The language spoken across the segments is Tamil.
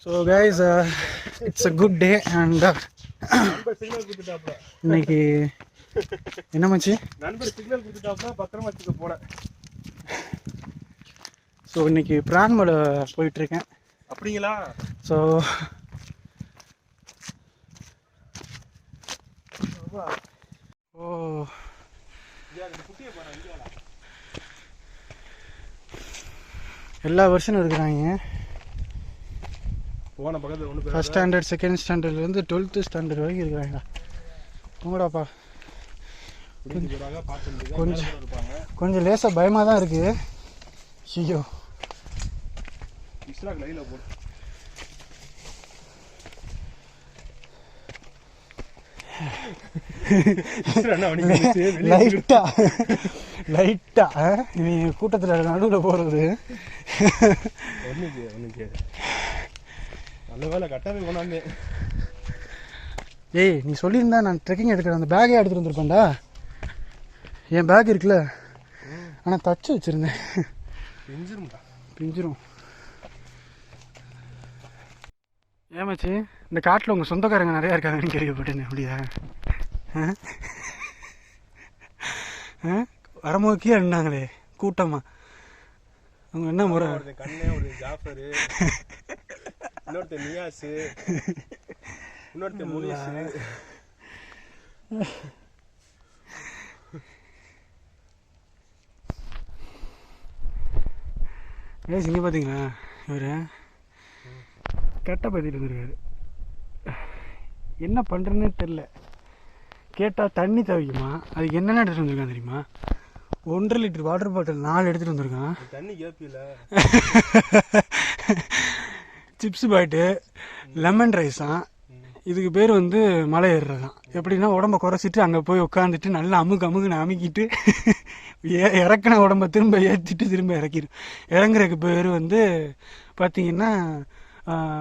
So guys it's a good day and இன்னைக்கு என்ன மச்சி நண்பர் சிக்னல் கொடுத்துட்டாப்ல பத்திரமா வச்சுக்க போல. ஸோ இன்னைக்கு பிரான்மலை போயிட்டுருக்கேன். அப்படிங்களா? ஸோ ஓ எல்லா வருஷனும் இருக்கிறாங்க. போன பக்கத்தில் ஒன்று ஃபஸ்ட் ஸ்டாண்டர்ட் செகண்ட் ஸ்டாண்டர்ட்லேருந்து 12th ஸ்டாண்டர்ட் வரைக்கும் இருக்கிறாங்களா? உங்கடாப்பா கொஞ்சம் லேசாக பயமாக தான் இருக்குது. ஐயோ லைனில் போடு. லைட்டா நீ கூட்டத்தில் நடுவில் போகிறது நல்ல வேலை கட்டாவே போனாங்க. ஏய் நீ சொல்லியிருந்தா நான் ட்ரெக்கிங் எடுக்கிறேன், அந்த பேக்கே எடுத்துகிட்டு வந்துருப்பேன்டா. என் பேக் இருக்குல்ல, ஆனால் தச்சு வச்சுருந்தேன். பிஞ்சிரும். ஏமாச்சு இந்த காட்டில் உங்கள் சொந்தக்காரங்க நிறையா இருக்காங்கன்னு கேள்விப்பட்டேன். அப்படியா? வரமோக்கியே இருந்தாங்களே கூட்டமாக. அவங்க என்ன முறை? கண்ணே ஒரு ஜாஃபரு, இன்னொருத்தர் நியாஸு, இன்னொருத்தர் முனிஸு. இங்கே பார்த்தீங்களா இவர் கட்டை பற்றிட்டு வந்துருக்காரு. என்ன பண்ணுறதுன்னே தெரில. கேட்டால் தண்ணி தவிக்குமா, அதுக்கு என்னென்ன எடுத்துகிட்டு வந்திருக்கான் தெரியுமா? 1.5 லிட்டர் வாட்டர் பாட்டில் 4 எடுத்துகிட்டு வந்திருக்கான். தண்ணி கேப்பில சிப்ஸ் பாய்ட்டு, லெமன் ரைஸான். இதுக்கு பேர் வந்து மலை ஏறுறது தான். எப்படின்னா உடம்பை குறைச்சிட்டு அங்கே போய் உட்காந்துட்டு நல்லா அமுக்குன்னு அமுக்கிட்டு இறக்குன உடம்பை திரும்ப ஏற்றிட்டு திரும்ப இறக்கிடும். இறங்குறதுக்கு பேர் வந்து பார்த்திங்கன்னா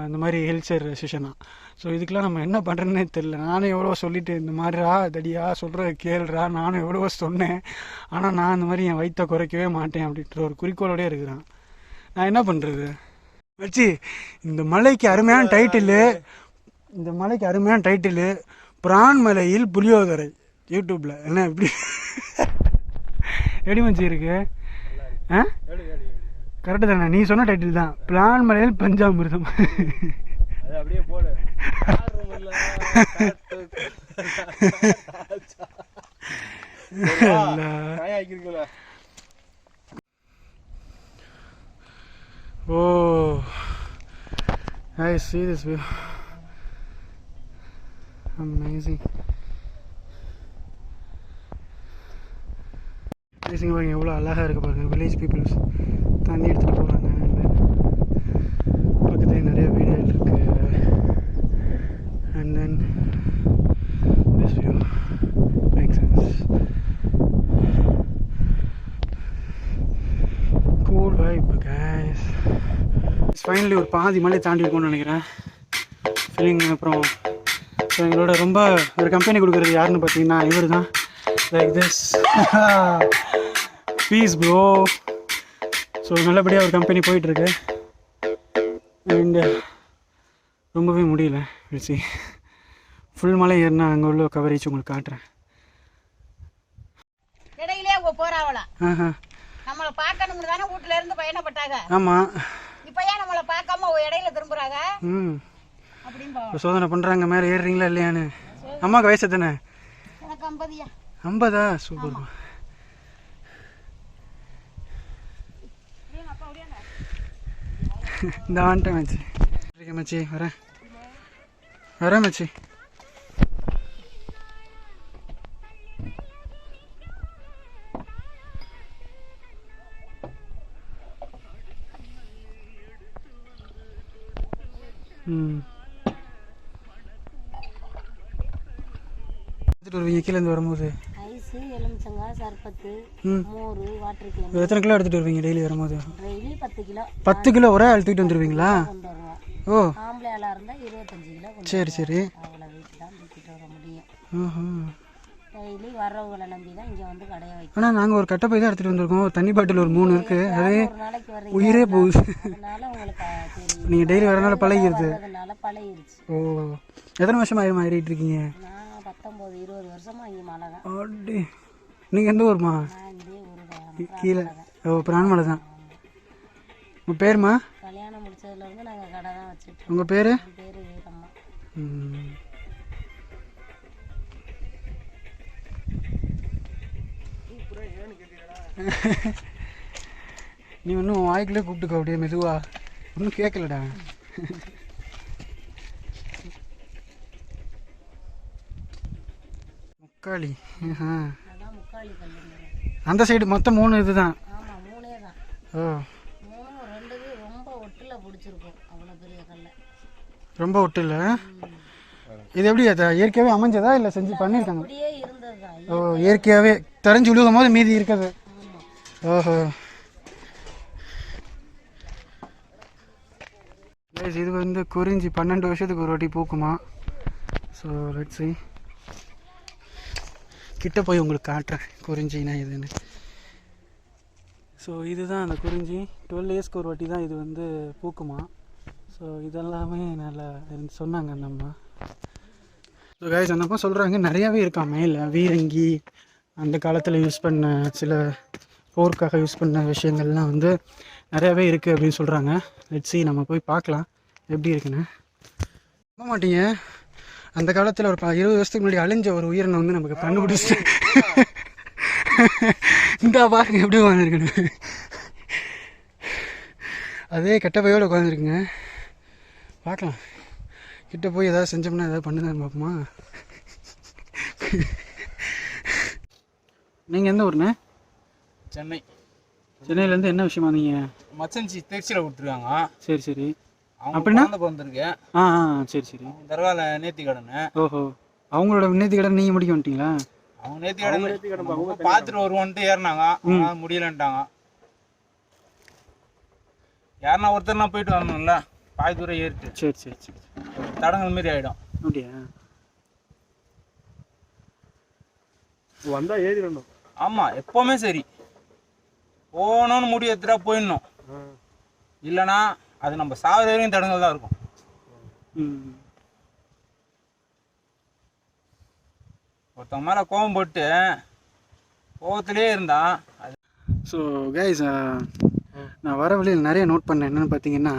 இந்த மாதிரி ஹெல்த் செஷன் தான். ஸோ இதுக்கெலாம் நம்ம என்ன பண்ணுறதுன்னே தெரில. நானும் எவ்வளோ சொல்லிவிட்டு இந்த மாதிரிடா தடியா சொல்கிற கேள்றா, நானும் எவ்வளவோ சொன்னேன். ஆனால் நான் இந்த மாதிரி என் வயிற்றை குறைக்கவே மாட்டேன் அப்படின்ற ஒரு குறிக்கோளோடய இருக்கிறேன். நான் என்ன பண்ணுறது வச்சு? இந்த மலைக்கு அருமையான டைட்டிலு பிரான் மலையில் புளியோதரை. யூடியூப்பில் என்ன இப்படி எப்படி மச்சி இருக்கு? கரெக்டு தானே? நீ சொன்ன டைட்டில் தான், பிரான் மலையில் பஞ்சாமிர்தம். அப்படியே போடு. Oh, I see this view. Amazing. பாருங்க எவ்வளோ அழகாக இருக்குது பாருங்கள். வில்லேஜ் பீப்புள்ஸ் தண்ணி எடுத்துகிட்டு போகிறாங்க. பக்கத்துலேயே நிறைய வீடுகள் இருக்குது. And then this view makes sense. Cool vibe guys. Finally ஒரு பாதி மலை தாண்டி இருக்கும்னு நினைக்கிறேன் ஃபீலிங். அப்புறம் எங்களோட ரொம்ப ஒரு கம்பெனி கொடுக்குறது யாருன்னு பார்த்தீங்கன்னா இவர் தான். Like this piece bro. So நல்லபடியாக ஒரு கம்பெனி போயிட்டுருக்கு. அண்டு ரொம்பவே முடியல வச்சு ஃபுல் மலை ஏறினா அங்கே உள்ள கவரேஜ் உங்களுக்கு காட்டுறேன். இடையிலே போறாவலாம் நம்மளை பார்க்கணும்னு தானே வீட்டுல இருந்து பயணப்பட்டாங்க. ஆமாம், இப்போ ஏன் நம்மளை பார்க்காம இடையில திரும்புறாங்க? அப்படின்னு சோதனை பண்ணுறாங்க. மேலே ஏறுறீங்களா இல்லையான்னு. அம்மாவுக்கு வயசு தானே? எனக்கு 50. 50? சூப்பர். இந்த வந்துட்டேன் மச்சி. மச்சி வரேன் மச்சி. வருவீங்க கீழேருந்து வரும்போது? ஐஸு, எலுமிச்சங்காய், சர்பத்து, மோர், வாட்டர் கேன். எத்தனை கிலோ எடுத்துகிட்டு வருவீங்க டெய்லி வரும்போது? Daily 10 kilo. 10 கிலோ ஒரே ஆள் தூக்கிட்டு வந்துடுவீங்களா? ஓ, ஆம்பளை ஆளாக இருந்தால் 25 கிலோ. சரி சரி. அவ்வளோ வெயிட் தான் தூக்கிட்டு வர முடியும். டெய்லி வர்றவங்களை நம்பி தான் இங்கே வந்து கடையை வைக்கும். ஆனால் நாங்கள் ஒரு கட்டப்பை தான் எடுத்துகிட்டு வந்திருக்கோம். தண்ணி பாட்டில் ஒரு 3 இருக்குது. அதே ஒரு நாளைக்கு வர்றீங்க, உயிரே போகுது. அதனால உங்களுக்கு தெரியும். நீங்கள் டெய்லி வரனால பழகிடுது. அதனால பழகிருச்சு. ஓ, எத்தனை வருஷமாக மாறிட்டு இருக்கீங்க? நான் 19-20 வருஷமா இங்கே மலை தான். அப்படி நீங்கள் எந்த ஊருமா? நான் இதே ஒரு கீழே. ஓ, பிரான்மலை தான். உங்கள் பேருமா? கல்யாணம் முடிச்சதுலேருந்து நாங்கள் கடை தான் வச்சுட்டு. உங்கள் பேர்? என் பேர் வீரம்மா. நீ ஒன்றும் வாய்க்குள்ளே கூப்பிட்டுக்கோ அப்படியே மெதுவா. ஒன்றும் கேட்கலடா. முக்காளி. அதான் முக்காளி கல்லுங்கிறேன். அந்த சைடு மொத்தம் 3 இதுதான். ஆமாம், 3 தான். ஓ, 3 2 ரொம்ப ஒட்டில் பிடிச்சிருக்கும். அவ்வளோ பெரிய கல்லை ரொம்ப ஒட்டு இல்லை. இது எப்படி அதை இயற்கையாகவே அமைஞ்சதா இல்லை செஞ்சு பண்ணியிருக்காங்க? அப்படியே இருந்தது தான். ஓ, இயற்கையாகவே தெரிஞ்சு விழுகும் போது மீதி இருக்குது. ஓஹோ. இது வந்து குறிஞ்சி 12 வருஷத்துக்கு ஒரு வாட்டி பூக்குமா. So let's see. கிட்ட போய் உங்களுக்கு காட்டுறேன் குறிஞ்சினா இதுன்னு. ஸோ இதுதான் அந்த குறிஞ்சி. 12 இயர்ஸ்க்கு ஒரு வாட்டி தான் இது வந்து பூக்குமா. ஸோ இதெல்லாமே நல்லா சொன்னாங்க அந்த அம்மா. ஸோ கைஸ், அந்த அம்மா சொல்கிறாங்க நிறையாவே இருக்கான் மேலே. வீரங்கி அந்த காலத்தில் யூஸ் பண்ண சில போருக்காக யூஸ் பண்ண விஷயங்கள்லாம் வந்து நிறையாவே இருக்குது அப்படின்னு சொல்கிறாங்க. லெட்ஸ் see, நம்ம போய் பார்க்கலாம் எப்படி இருக்குன்னு. நம்ப மாட்டீங்க, அந்த காலத்தில் ஒரு 20 வருஷத்துக்கு முன்னாடி அழிஞ்ச ஒரு உயிரினம் வந்து நமக்கு கண்டுபிடிச்சிட்டு இந்த பாருங்க எப்படி உட்காந்துருக்குன்னு. அதே கட்டப்பையோடு உட்காந்துருக்குங்க. பார்க்கலாம், கிட்ட போய் ஏதாவது செஞ்சோம்னா ஏதாவது பண்ணுதான்னு பார்ப்போமா. நீங்கள் எந்த ஊருண்ணே? சென்னை. சென்னையிலேருந்து என்ன விஷயமா நீங்கள்? மச்சன்சி திருச்சியில் விட்டுருக்காங்க. சரி சரி. அப்படின்னா பிறந்திருக்கேன். ஆ ஆ சரி சரி. தர்கால நேர்த்தி கடன். ஓஹோ, அவங்களோட நேர்த்தி கடன் நீங்கள் முடிக்க வந்துட்டீங்களா? அவங்க நேர்த்தி கடன் பார்த்துட்டு வருவோன்ட்டு ஏறினாங்க, முடியலன்ட்டாங்க. யாருன்னா ஒருத்தர்னா போயிட்டு வரணும்ல, பாதி தூரம் ஏறிட்டு. சரி சரி சரி. தடங்கள் மாரி ஆகிடும். அப்படியா? வந்தால் ஏறிடணும். ஆமாம், எப்போவுமே சரி. போகணும்னு முடிவு எடுத்துட்டா போயிடணும். இல்லைனா அது நம்ம சாகுற வரைக்கும் தடங்கள் தான் இருக்கும். ஒருத்தவங்க மேலே கோபம் போட்டு கோபத்திலே இருந்தான். ஸோ கைஸ், நான் வர வழியில் நிறைய நோட் பண்ணேன். என்னென்னு பார்த்தீங்கன்னா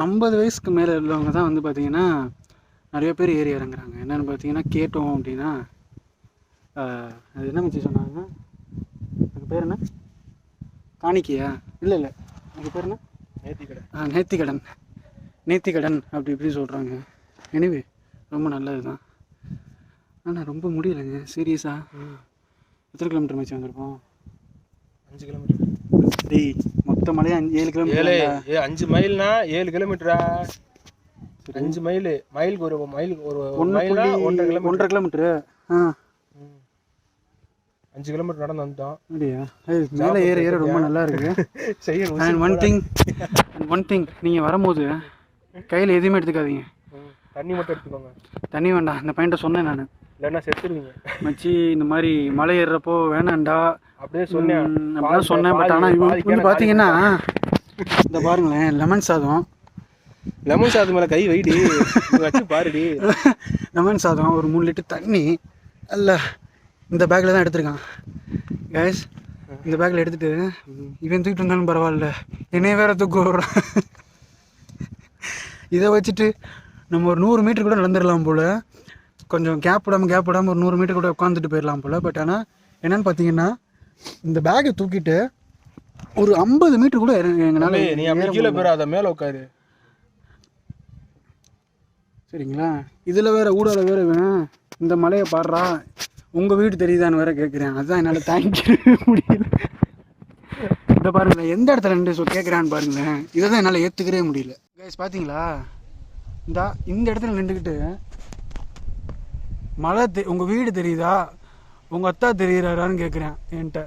50 வயசுக்கு மேலே உள்ளவங்க தான் வந்து பார்த்தீங்கன்னா நிறைய பேர் ஏறி இறங்குறாங்க. என்னென்னு பார்த்தீங்கன்னா கேட்டோம் அப்படின்னா அது என்ன மிச்சி சொன்னாங்க, அதுக்கு பேர் என்ன, காணிக்கையா? இல்லை இல்லை, அதுக்கு பேர் என்ன, நேர்த்திக்கடன். நேர்த்திக்கடன், நேர்த்திக்கடன் அப்படி இப்படி சொல்கிறாங்க. எனிவே ரொம்ப நல்லது தான். ஆனால் ரொம்ப முடியலைங்க சீரியஸாக. எத்தனை கிலோமீட்டர் மிச்சி வந்திருப்போம்? 5 கிலோமீட்டர். டேய், மொத்த மலையே 7 கிலோமீட்டர். 5 மைல்னா 7 கிலோமீட்டரா? 5 மைல். மைலுக்கு ஒரு 1.5 கிலோமீட்டரு. 5 கிலோமீட்டர் நடந்து வந்துட்டோம். அப்படியா? மேலே ஏற ஏற ரொம்ப நல்லா இருக்கு. அண்ட் ஒன் திங், நீங்கள் வரும்போது கையில் எதுவுமே எடுத்துக்காதீங்க. தண்ணி மட்டும் எடுத்துக்கோங்க. தண்ணி வேண்டாம், இந்த பையன்ட்ட சொன்னேன் நான். இல்லைன்னா செத்துருவீங்க மச்சி, இந்த மாதிரி மலை ஏறுறப்போ வேணாண்டா அப்படியே சொன்னேன். அப்படிதான் சொன்னேன். பட் ஆனால் இவங்க வந்து பார்த்தீங்கன்னா இந்த பாருங்களேன், லெமன் சாதம் மேலே கை வைடி வச்சு பாருடி. லெமன் சாதம், ஒரு 3 லிட்டர் தண்ணி அல்ல இந்த பேக்கில் தான் எடுத்துருக்கான். கேஸ், இந்த பேக்கில் எடுத்துகிட்டு இவன் தூக்கிட்டு இருந்தாலும் பரவாயில்ல, என்னைய வேற தூக்க விடுறான். இதை வச்சுட்டு நம்ம ஒரு 100 மீட்டர் கூட நடந்துடலாம் போல். கொஞ்சம் கேப் விடாமல் ஒரு 100 மீட்டர் கூட உட்காந்துட்டு போயிடலாம் போல். பட் ஆனால் என்னென்னு பார்த்தீங்கன்னா இந்த பேக்கை தூக்கிட்டு ஒரு 50 மீட்டர் கூட எங்களால். நீ அப்படி கீழே போயிடாத, மேலே உட்காரு. சரிங்களா? இதில் வேற ஊடால வேற இந்த மலையை பாடுறா, உங்கள் வீடு தெரியுதான்னு வேற கேட்குறேன். அதுதான் என்னால் தாங்கிக்க முடியல. இதை பாருங்களேன், எந்த இடத்துல நின்று கேட்குறான்னு பாருங்களேன். இதை தான் என்னால் ஏற்றுக்கவே முடியல. கைஸ் பார்த்தீங்களா, இந்த இடத்துல நின்றுக்கிட்டு மலை உங்கள் வீடு தெரியுதா, உங்கள் அத்தா தெரியுறாரான்னு கேட்குறேன் என்கிட்ட.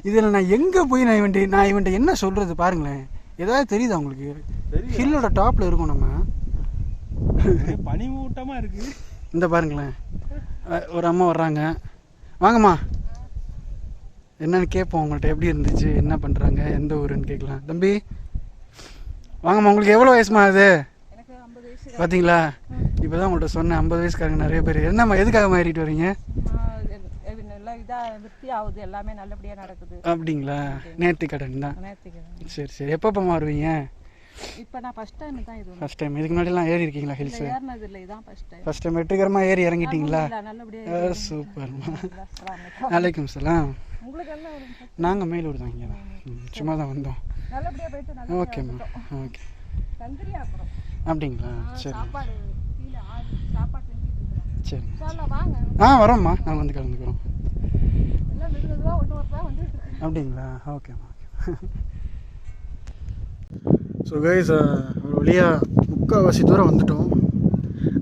இதில் நான் எங்கே போய் நான் இவன்ட்ட என்ன சொல்கிறது பாருங்களேன். ஏதாவது தெரியுதா உங்களுக்கு? ஹில்லோட டாப்பில் இருக்கும் நம்ம. பனி மூட்டமாக இருக்கு. இந்த பாருங்களேன், ஒரு அம்மா வர்றாங்க. வாங்கம்மா, என்னன்னு கேட்போம் உங்கள்கிட்ட. எப்படி இருந்துச்சு, என்ன பண்ணுறாங்க, எந்த ஊருன்னு கேட்கலாம். தம்பி வாங்கம்மா, உங்களுக்கு எவ்வளோ வயசுமா அது? பார்த்தீங்களா, இப்போ தான் உங்கள்கிட்ட சொன்னேன் 50 வயசுக்காரங்க நிறைய பேர். என்னம்மா எதுக்காக மாறிட்டு வரீங்க? விருத்தியாகுது, எல்லாமே நல்லபடியாக நடக்குது. அப்படிங்களா? நேர்த்தி கடன் தான். சரி சரி. எப்போ மாறுவீங்க? இப்போ நான் ஃபர்ஸ்ட் டைம் தான் இது. First time. இதுக்கு முன்னாடிலாம் ஏறி இருக்கீங்களா ஹில்ஸ்? ஏறினது இல்லை, இதான் ஃபர்ஸ்ட் டைம். ஃபர்ஸ்ட் டைம் வெற்றிகரமாக ஏறி இறங்கிட்டீங்களா? நல்லபடியாக. சூப்பர்மா. வலைக்கம் சலாம். உங்களுக்கு என்ன? நாங்கள் மேலூர் தான், இங்கே தான். சும்மா தான் வந்தோம். நல்லபடியாக போயிட்டு ஓகேம்மா. ஓகே. தந்திரியா அப்புறம். அப்படிங்களா? சரி சாப்பாடு கீழே சாப்பாடு செஞ்சுட்டு சரி. வாங்க. வரோம்மா, நாங்கள் வந்து கலந்துக்கிறோம். எல்லாம் மெதுவாக ஒன்று ஒருத்தா வந்துட்டு. அப்படிங்களா? ஓகேம்மா. ஸோ கைஸ், ஒரு வழியாக முக்கால்வாசி தூரம் வந்துட்டோம்.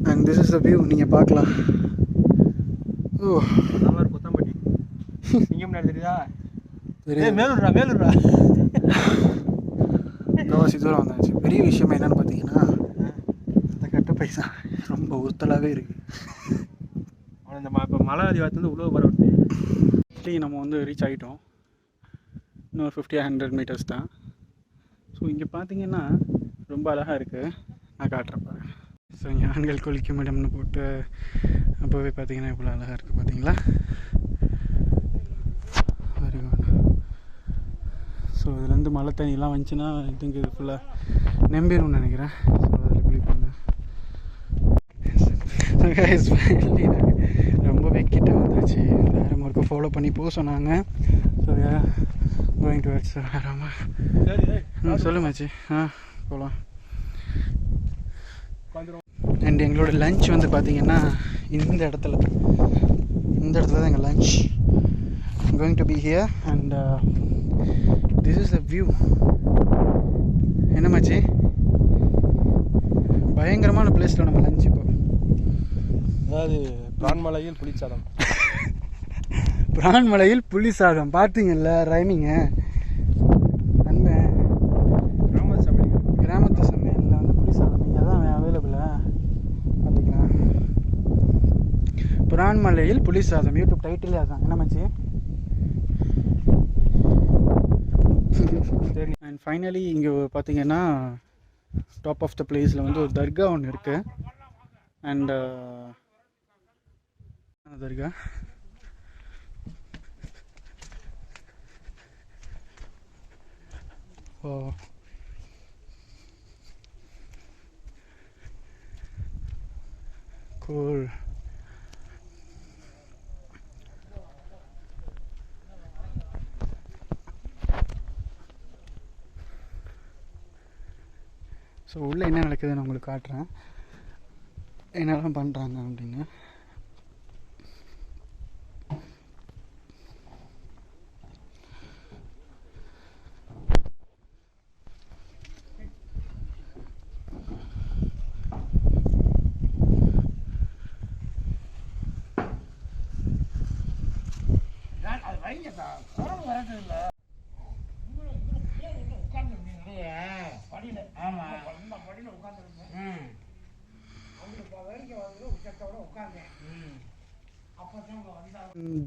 And this is the view, நீங்கள் பார்க்கலாம். ஓ, கொத்தம்பட்டி இங்கே முன்னாடி தெரியுதா? தெரியுது. மேலூர்ரா மேலூர்ரா. முக்கால்வாசி தூரம் வந்தாச்சு. பெரிய விஷயம் என்னன்னு பார்த்தீங்கன்னா, அந்த கட்ட பைசா ரொம்ப உறுத்தலாகவே இருக்குது. அவன் இந்த இப்போ மலை அதிகாரத்துலேருந்து உழவு பரவட்டு. நம்ம வந்து ரீச் ஆகிட்டோம். இன்னொரு 50-100 மீட்டர்ஸ் தான். ஸோ இங்கே பார்த்தீங்கன்னா ரொம்ப அழகாக இருக்குது. நான் காட்டுறேன் பாருங்க. ஸோ இங்கே ஆண்கள் குளிக்கும் இடம்னு போட்டு அப்போவே பார்த்தீங்கன்னா இவ்வளோ அழகாக இருக்குது. பார்த்தீங்களா? Very good. ஸோ இதுலேருந்து மழை தண்ணிலாம் வந்துச்சுன்னா இதுங்க இது ஃபுல்லாக நம்பிடும்னு நினைக்கிறேன். ஸோ அதில் குளிப்பாங்க. ரொம்பவே கிட்ட வந்துச்சு. வேறு ஒருக்க ஃபாலோ பண்ணி போக சொன்னாங்க. So going towards Rama. சொல்லுமாச்சு. போகலாம். அண்ட் எங்களோட லஞ்ச் வந்து பார்த்தீங்கன்னா இந்த இடத்துல தான் எங்கள் lunch. Going to be here and this is the view. என்னமாச்சு, பயங்கரமான பிளேஸில் நம்ம லஞ்ச். இப்போ அதாவது பிரான்மலையில் புளிச்சாதம். பிரான்மலையில் புளி சாதம். பார்த்தீங்கல்ல ரைமிங்க. நண்பன் கிராமத்து சமையலில் வந்து புளி சாதம் இங்கே தான் அவைலபிளா. பார்த்தீங்களா? பிரான்மலையில் புளி சாதம். யூடியூப் டைட்டிலே அதுதான். என்ன மச்சி? அண்ட் ஃபைனலி இங்கே பார்த்தீங்கன்னா டாப் ஆஃப் த பிளேஸில் வந்து ஒரு தர்கா ஒன்று இருக்குது. And Durga cool. ஸோ உள்ளே என்ன நடக்குதுன்னு உங்களுக்கு காட்டுறேன், என்னெல்லாம் பண்ணுறாங்க அப்படின்னு.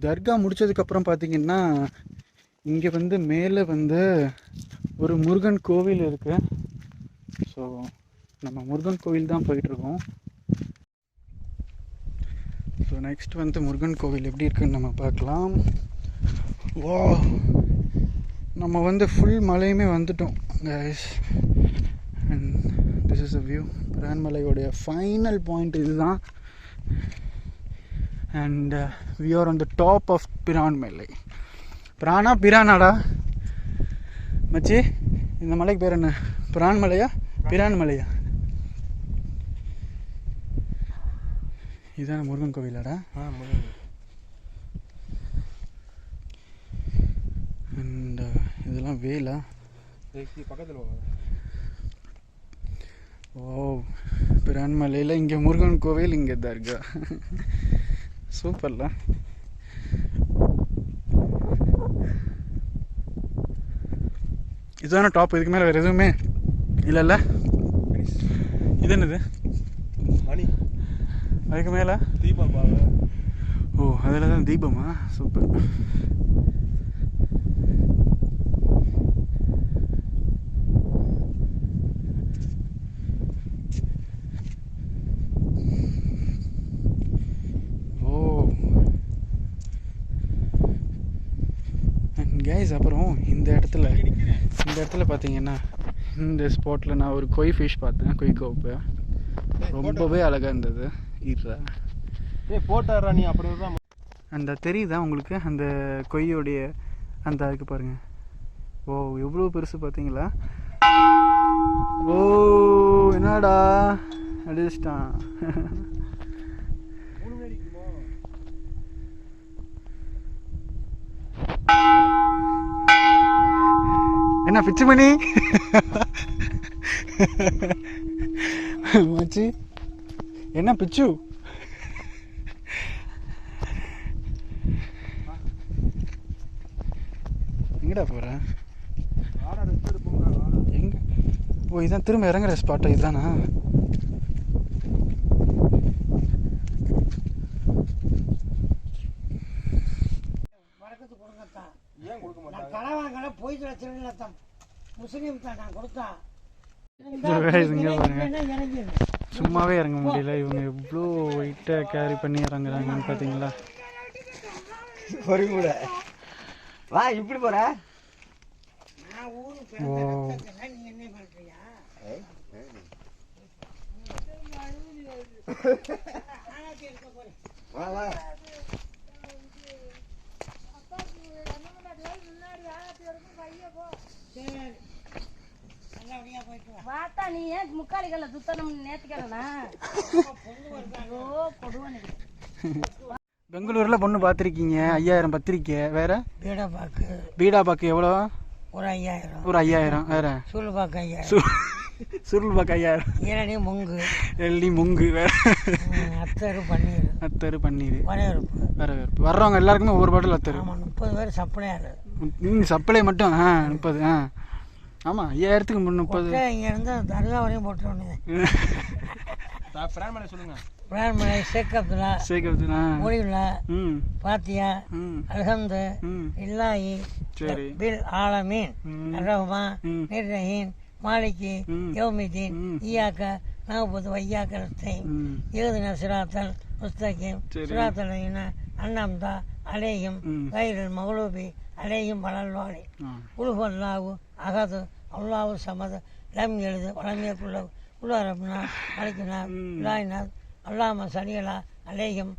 தர்கா முடிச்சதுக்கப்புறம் பார்த்தீங்கன்னா இங்கே வந்து மேலே வந்து ஒரு முருகன் கோவில் இருக்குது. ஸோ நம்ம முருகன் கோவில் தான் போயிட்டுருக்கோம். ஸோ நெக்ஸ்ட் வந்து முருகன் கோவில் எப்படி இருக்குன்னு நம்ம பார்க்கலாம். வா, நம்ம வந்து ஃபுல் மலையுமே வந்துட்டோம் guys. And this is a view. பிரான்மலையோடைய ஃபைனல் பாயிண்ட் இதுதான். And we are on the top of Piranmalai. பிரானாடா மச்சி? இந்த மலைக்கு பேர் என்ன? பிரான்மலையா பிரான்மலையா? இதுதான் முருகன் கோவிலாடா. அண்ட் இதெல்லாம் வேலா பக்கத்தில். ஓ, பிரான்மலையில் இங்கே முருகன் கோவில், இங்கே தர்கா. சூப்பர்ல. இதுதானே டாப், இதுக்கு மேலே வேறு எதுவுமே இல்லைல்ல? இது என்னது மணி அதுக்கு மேலே? தீபம் பாவ. ஓ அதில் தான் தீபமா? சூப்பர். கைஸ் அப்புறம் இந்த இடத்துல பார்த்தீங்கன்னா இந்த ஸ்பாட்டில் நான் ஒரு கொய் ஃபிஷ் பார்த்தேன், கொய் கோப்பை. ரொம்பவே அழகாக இருந்தது. ஈரா போட்டாரா நீ அப்படி தான் அந்த தெரியுதா உங்களுக்கு அந்த கொய்யோடைய அந்த அதுக்கு பாருங்க. ஓ எவ்வளோ பெருசு பார்த்தீங்களா? ஓ என்னடா அடிச்சிட்டான். என்ன பிச்சு மணி மச்சி, என்ன பிச்சு? எங்கடா போற? எங்க? ஓ இதான் திரும்ப இறங்குற ஸ்பாட்டா? இதுதானா? சும்மாவே இறங்க முடியல. இவங்க எவ்வளோ வெயிட்டாக கேரி பண்ணி இறங்குறாங்கன்னு பார்த்தீங்களா? ஒரு கூட வா இப்படி போற. ஓ வா வா பார்த்தா நீ ஏன் முக்காலிகள்ல சுத்தணும் நேத்துக்கிறனா? பெங்களூரில் பொண்ணு பார்த்துருக்கீங்க, 5000 பத்திரிக்கை. வேற பீடா பாக்கு, பீடா பாக்கு எவ்வளோ? ஒரு 5000. ஒரு 5000. வேற சூழ் பாக்கு 5000. சுருள் பாக்கு 5000. இளநீ முங்கு, எள்ளி முங்கு. வேற அத்தரு பன்னீர், அத்தரு பன்னீர், வரவேற்பு. வரவேற்பு. வர்றவங்க எல்லாருக்குமே ஒவ்வொரு பாட்டில் அத்தரு. ஆமாம் 30 பேர் சப்ளையாரு. நீங்கள் சப்ளை மட்டும் 30. ஆமாம் 5000க்கு 30. இங்கேருந்து தர்கா வரையும் போட்டுருவோம். பிரான்மலை சொல்லுங்க. பிரான்மலை, ஷேக் அப்துல்லா, மொழியுல்லா, பாத்தியா, அல்ஹம்து, இல்லாஹி, சரி, பில் ஆலமீன், ரஹ்மான், நிர்ரஹீன், மாலிகி, யௌமிதீன், ஈயாக்க நஅபுது வ ஈயாக்க நஸ்தஈன், இஹ்தினா ஸிராத்தல் முஸ்தகீம், ஸிராத்தல் லதீன அன்அம்த அலைஹிம் கைரில் மக்லூபி அலைஹிம் வலல்லாலின். குல் ஹுவல்லாஹு அஹது அல்லாஹு ஸமது லம் யலித் வலம் யகுல் லஹு குஃபுவன் அஹத் மலிக்குன்னாஸ் இலாஹுன்னாஸ் அல்லாஹும்ம ஸல்லி அலா அலைஹிம்.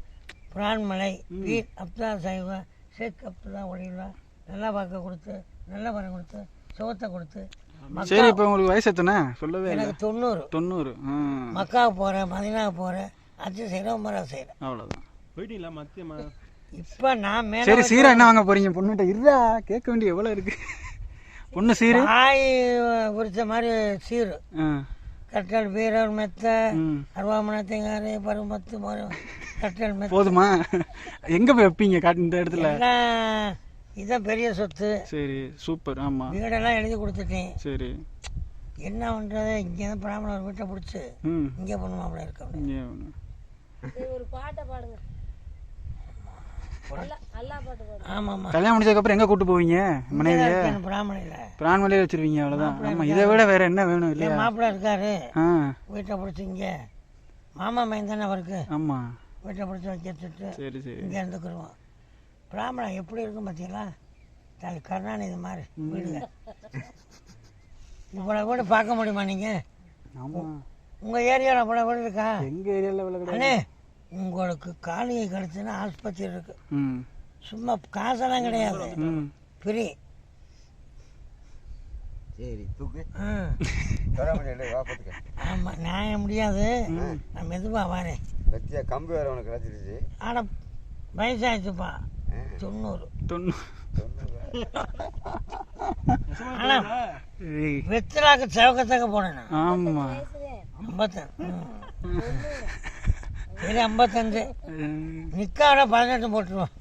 பிரான்மலை, வீர் அப்துல்லா சாஹிப், ஷேக் அப்துல்லா ஒலியுல்லா. நல்லா பார்க்க கொடுத்து, நல்ல வரம் கொடுத்து, சுகத்தை கொடுத்து. சரி இப்போ உங்களுக்கு வயசு எத்தனை சொல்லவே? எனக்கு 90. 90. மக்காவுக்கு போகிறேன், மதினாவுக்கு போகிறேன், அச்சு செய்கிறேன், உமரா செய்கிறேன். அவ்வளோதான். போயிட்டீங்களா மத்தியமா? இப்போ நான் மேலே சரி சீரா என்ன வாங்க போறீங்க? பொண்ணுகிட்ட இருடா, கேட்க வேண்டிய எவ்வளோ இருக்கு. பொண்ணு சீரு ஆய் குறித்த மாதிரி சீரு, கட்டல் பீரல் மெத்த, அருவாமனை தேங்காய் பருமத்து கட்டல் மெத்த. போதுமா? எங்கே போய் வைப்பீங்க காட்டு இந்த இடத்துல? எல்லாம் இதுதான் பெரிய சொத்து. சரி சூப்பர். ஆமாம் வீடெல்லாம் எழுதி கொடுத்துட்டேன். சரி என்ன பண்ணுறது? இங்கே தான் பிராமணர் வீட்டை பிடிச்சி இங்கே பண்ணுவாப்புல இருக்க. ஒரு பாட்டை பாடுங்க. ஆமாம் கல்யாணம் முடிச்சதுக்கப்புறம் எங்கே கூட்டு போவீங்க மனைவியை? பிராமணையில் பிரான்மலையே வச்சிருவீங்க, அவ்வளோதான். ஆமாம் இதை விட வேற என்ன வேணும் இல்லையா? மாப்பிள்ளை இருக்காரு, ஆ வீட்டை பிடிச்சி இங்கே மாமா மையம் தானே அவருக்கு, ஆமாம் வீட்டை பிடிச்சி வச்சுட்டு சரி சரி இங்கே இருந்துக்குருவோம். பிராமணம் எப்படி இருக்கும் பார்த்தீங்களா? தலை கருணாநிதி மாதிரி வீடுங்க. இவ்வளோ கூட பார்க்க முடியுமா நீங்கள்? ஆமாம் உங்கள் ஏரியாவில் இவ்வளோ கூட இருக்கா? எங்கள் ஏரியாவில் இவ்வளோ அண்ணே உங்களுக்கு காலிகை கிடச்சுன்னா ஆஸ்பத்திரி இருக்கு. சும்மா காசெல்லாம் கிடையாது, ஃப்ரீ. சரி தூக்கு. ஆமாம் நான் முடியாது, நான் மெதுவாக வரேன். கத்தியா கம்பு வேற உனக்கு கிடச்சிருச்சு. ஆனால் வயசாகிடுச்சுப்பா, 90. ஆனால் வெத்தலாக்கு செவக்கத்தக்க போனேன். ஆமாம் 55 நிக்காவோட 18 போட்டுருவோம்.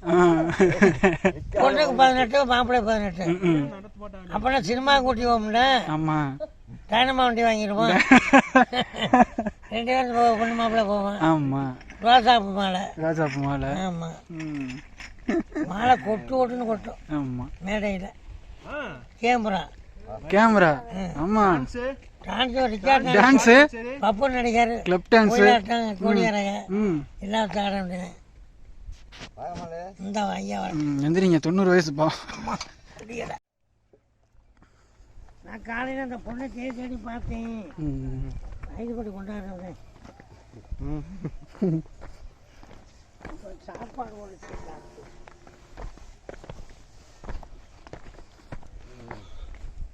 பொண்ணுக்கு 18, மாப்பிள்ளை 18. அப்புறம் சினிமா கூட்டி போகும்ல, ஆமாம் டைனமா வண்டி வாங்கிடுவோம். 2 பேரும் பொண்ணு மாப்பிள்ளை போவோம். ஆமாம் ரோசாப்பு மாலை. ராஜாப்பு மாலை. ஆமாம், ம் மாலை கொட்டுன்னு கொட்டும் ஆமாம். மேடையில். Camera camera. ஆமாம். டான்ஸு, பப்பு நடிகர், கிளப் டான்ஸு, கோயிலாட்டம், கோடியரக ம் எல்லாம் ஆட முடியாது. இந்த ஐயா வர எந்திரிங்க, 90 வயசுப்பா. முடியலை. நான் காலையில் அந்த பொண்ணை தேடி பார்த்தேன். ம் ஐந்து கோடி கொண்டாடுறேன். சாப்பாடு ஒன்று